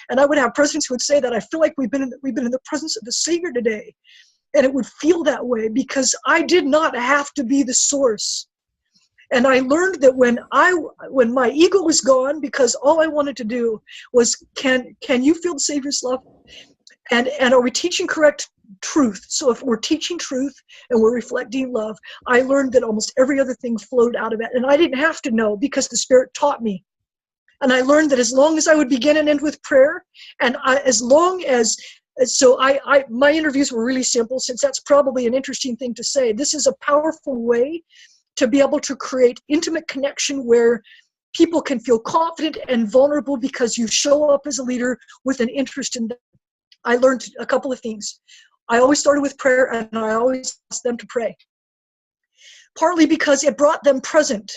And I would have presidents who would say that, I feel like we've been in the presence of the Savior today. And it would feel that way because I did not have to be the source. And I learned that when my ego was gone, because all I wanted to do was, can you feel the Savior's love? And are we teaching correct truth? So if we're teaching truth and we're reflecting love, I learned that almost every other thing flowed out of it. And I didn't have to know because the Spirit taught me. And I learned that as long as I would begin and end with prayer, and my interviews were really simple, since that's probably an interesting thing to say. This is a powerful way to be able to create intimate connection where people can feel confident and vulnerable because you show up as a leader with an interest in them. I learned a couple of things. I always started with prayer, and I always asked them to pray. Partly because it brought them present.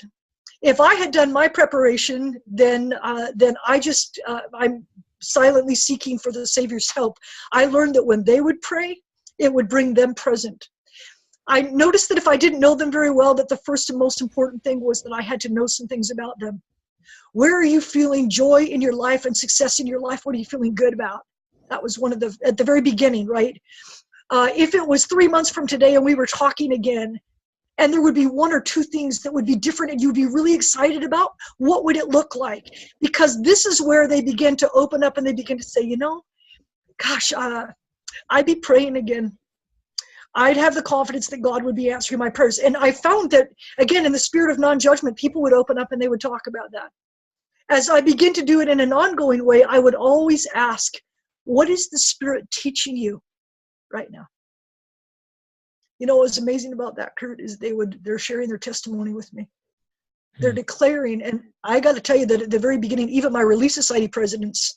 If I had done my preparation, then I'm silently seeking for the Savior's help. I learned that when they would pray, it would bring them present. I noticed that if I didn't know them very well, that the first and most important thing was that I had to know some things about them. Where are you feeling joy in your life and success in your life? What are you feeling good about? That was one of at the very beginning, right? If it was 3 months from today and we were talking again, and there would be 1 or 2 things that would be different and you'd be really excited about, what would it look like? Because this is where they begin to open up and they begin to say, gosh, I'd be praying again. I'd have the confidence that God would be answering my prayers. And I found that, again, in the spirit of non-judgment, people would open up and they would talk about that. As I begin to do it in an ongoing way, I would always ask, what is the Spirit teaching you right now? What's amazing about that, Kurt, is they're sharing their testimony with me. They're declaring, and I got to tell you that at the very beginning, even my Relief Society presidents,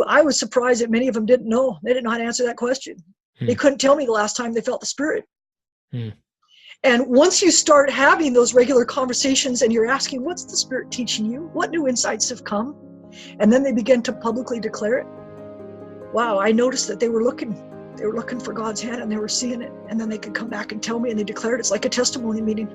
I was surprised that many of them didn't know. They didn't know how to answer that question. They couldn't tell me the last time they felt the Spirit. And once you start having those regular conversations and you're asking, what's the Spirit teaching you? What new insights have come? And then they begin to publicly declare it. Wow, I noticed that they were looking for God's hand and they were seeing it. And then they could come back and tell me and they declared it. It's like a testimony meeting.